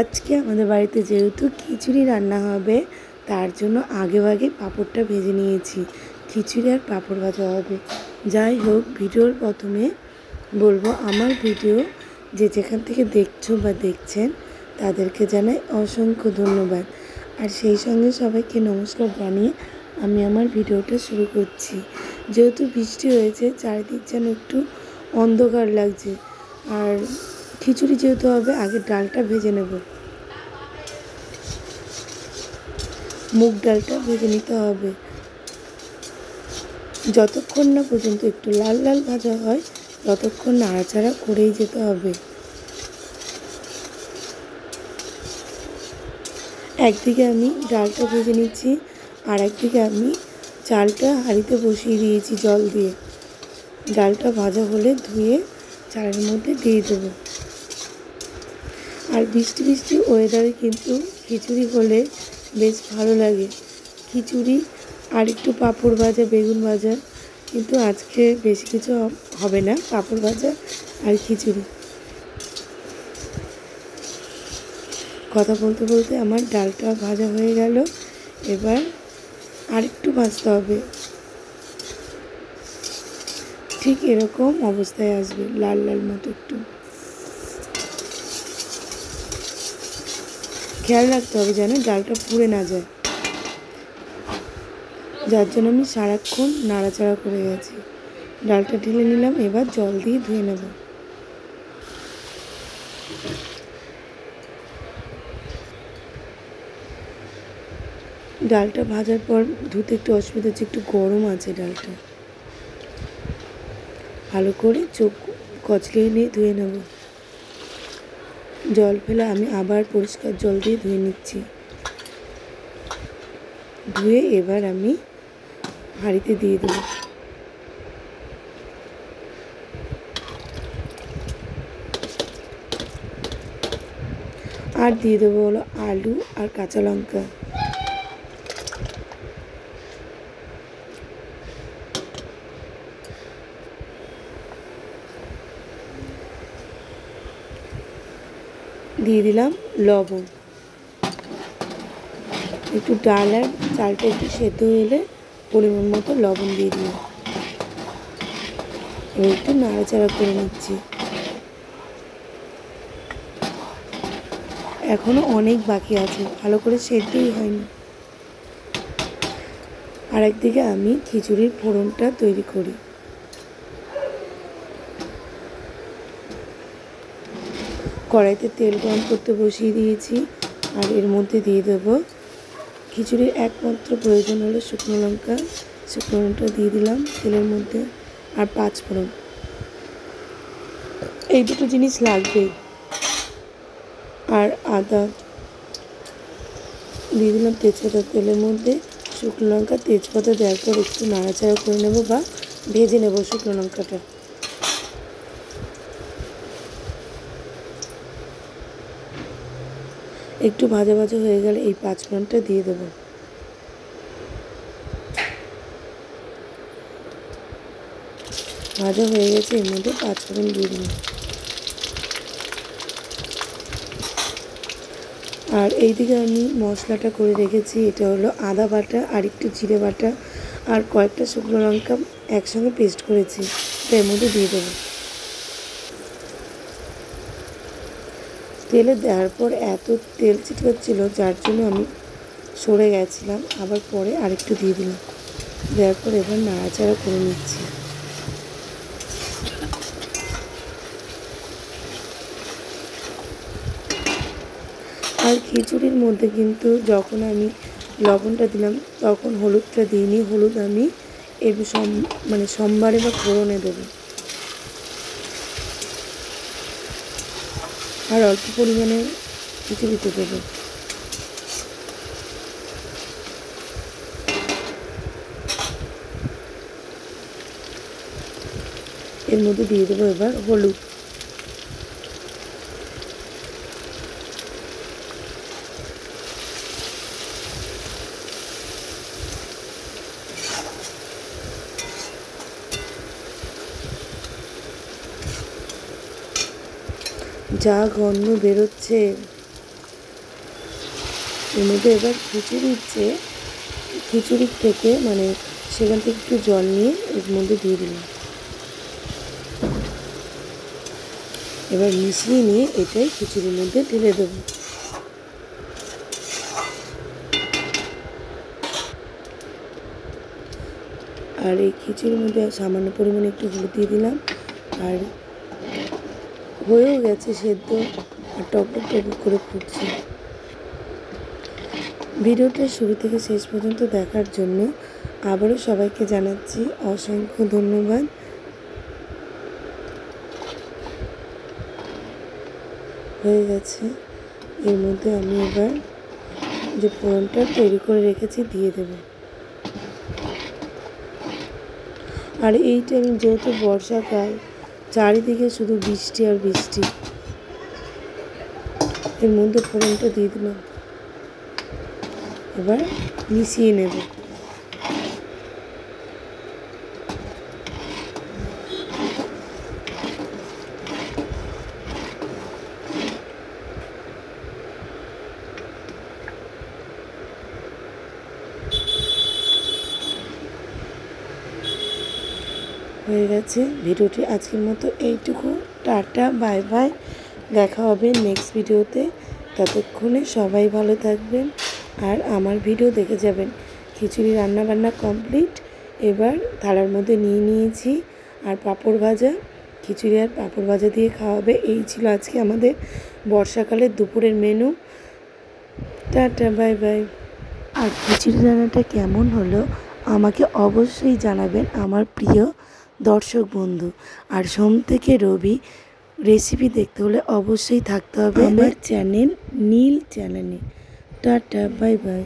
আজকে আমাদের বাড়িতে যেহেতু খিচুড়ি রান্না হবে তার জন্য আগেভাগে পাঁপড়টা ভেজে নিয়েছি। খিচুড়ি আর পাঁপড় ভাজা হবে। যাই হোক, ভিডিওর প্রথমে বলবো আমার ভিডিও যে যেখান থেকে দেখছো বা দেখছেন তাদেরকে জানাই অসংখ্য ধন্যবাদ। আর সেই সঙ্গে সবাইকে নমস্কার জানিয়ে আমি আমার ভিডিওটা শুরু করছি। যেহেতু বৃষ্টি হয়েছে, চারিদিক যেন একটু অন্ধকার লাগছে। আর খিচুড়ি যেহেতু হবে, আগে ডালটা ভেজে নেব। মুগ ডালটা ভেজে নিতে হবে। যতক্ষণ না পর্যন্ত একটু লাল লাল ভাজা হয় ততক্ষণ নাড়াচাড়া করেই যেতে হবে। একদিকে আমি ডালটা ভেজে নিচ্ছি, আর একদিকে আমি চালটা হাঁড়িতে বসিয়ে দিয়েছি জল দিয়ে। ডালটা ভাজা হলে ধুয়ে চালের মধ্যে দিয়ে দেবো। আর বৃষ্টি বৃষ্টি ওয়েদারে কিন্তু খিচুড়ি হলে বেশ ভালো লাগে। খিচুড়ি আর একটু পাঁপড় ভাজা, বেগুন ভাজা, কিন্তু আজকে বেশি কিছু হবে না, পাঁপড় ভাজা আর খিচুড়ি। কথা বলতে বলতে আমার ডালটা ভাজা হয়ে গেল। এবার আর একটু ভাজতে হবে, ঠিক এরকম অবস্থায় আসবে, লাল লাল মতো একটু। খেয়াল রাখতে হবে যেন ডালটা পুড়ে না যায়, যার জন্য আমি সারাক্ষণ নাড়াচাড়া করে গেছি। ডালটা ঢেলে নিলাম, এবার জল দিয়ে ধুয়ে নেব। ডালটা ভাজার পর ধুতে একটু অসুবিধা হচ্ছে, একটু গরম আছে ডালটা। ভালো করে চোখ কচলিয়ে নিয়ে ধুয়ে নেব। জল ফেলে আমি আবার পরিষ্কার জল দিয়ে ধুয়ে নিচ্ছি। ধুয়ে এবার আমি হাঁড়িতে দিয়ে দেব। আর দিয়ে দেবো হলো আলু আর কাঁচা লঙ্কা। দিয়ে দিলাম লবণ। একটু ডাল আর চালটা একটু সেদ্ধ হলে পরিমাণ মতো লবণ দিয়ে দিলাম। এবার একটু নাড়াচাড়া করে নিচ্ছি। এখনো অনেক বাকি আছে, ভালো করে সেদ্ধই হয়নি। আর একদিকে আমি খিচুড়ির ফোড়নটা তৈরি করি। কড়াইতে তেল গরম করতে বসিয়ে দিয়েছি, আর এর মধ্যে দিয়ে দেবো খিচুড়ির একমাত্র প্রয়োজন হলো শুকনো লঙ্কা। শুকনো লঙ্কা দিয়ে দিলাম তেলের মধ্যে, আর 5 ফোড়ন। এই দুটো জিনিস লাগবে। আর আদা দিয়ে দিলাম তেজপাতা তেলের মধ্যে। শুকনো লঙ্কা তেজপাতা দেওয়ার পর একটু নাড়াচাড়া করে নেব বা ভেজে নেব শুকনো লঙ্কাটা। একটু ভাজা ভাজা হয়ে গেলে এই 5 ফোড়নটা দিয়ে দেবো। ভাজা হয়ে গেছে, এর মধ্যে 5 ফোড়ন দিয়ে দিলাম। আর এইদিকে আমি মশলাটা করে রেখেছি। এটা হলো আদা বাটা আর একটু জিরে বাটা আর কয়েকটা শুকনো লঙ্কা একসঙ্গে পেস্ট করেছি, এর মধ্যে দিয়ে দেবো। তেলে দেওয়ার পর এত তেল ছিটকাচ্ছিল, যার জন্য আমি সরে গেছিলাম। আবার পরে আরেকটু দিয়ে দিলাম। দেওয়ার পর এবার নাড়াচাড়া করে নিচ্ছি। আর খিচুড়ির মধ্যে কিন্তু যখন আমি লবণটা দিলাম তখন হলুদটা দিইনি। হলুদ আমি সোমবারে বা ফোড়নে দেবো। আর অল্প পরিমাণে খিচুড়িতে দেবো। এর মধ্যে দিয়ে দেবো এবার হলুদ। যা গন্ধ বেরোচ্ছে, এর মধ্যে এবার খিচুড়ির থেকে মানে সেখান থেকে একটু জল নিয়ে এর মধ্যে দিয়ে দিলাম। এবার মিশিয়ে নিয়ে এটাই খিচুড়ির মধ্যে ঢেলে দেবো। আর এই খিচুড়ির মধ্যে সামান্য পরিমাণে একটু হলুদ দিয়ে দিলাম। আর হয়েও গেছে সেদ্ধ, আর টকবক টকবক করে ফুটছে। ভিডিওটা শুরু থেকে শেষ পর্যন্ত দেখার জন্য আবারও সবাইকে জানাচ্ছি অসংখ্য ধন্যবাদ। হয়ে গেছে। এর মধ্যে আমি এবার যে ফোড়নটা তৈরি করে রেখেছি দিয়ে দেব। আর এই টাইম যেহেতু বর্ষাকাল, চারিদিকে শুধু বৃষ্টি আর বৃষ্টি, এর মধ্যে ফোড়নটা দিয়ে দিলাম। এবার মিশিয়ে নেব। হয়ে গেছে। ভিডিওটি আজকের মতো এইটুকু। Tata, bye by. দেখা হবে নেক্সট ভিডিওতে। ততক্ষণে সবাই ভালো থাকবেন আর আমার ভিডিও দেখে যাবেন। খিচুড়ি রান্নাবান্না কমপ্লিট। এবার থালার মধ্যে নিয়ে নিয়েছি। আর পাঁপড় ভাজা, খিচুড়ি আর পাঁপড় ভাজা দিয়ে খাওয়াবে। এই ছিল আজকে আমাদের বর্ষাকালের দুপুরের মেনু। Tata, bye bye. আর খিচুড়ি রান্নাটা কেমন হলো আমাকে অবশ্যই জানাবেন আমার প্রিয় দর্শক বন্ধু। আর সোম থেকে রবি রেসিপি দেখতে হলে অবশ্যই থাকতে হবে আমার চ্যানেল নীল চ্যানেলে। Tata, bye by.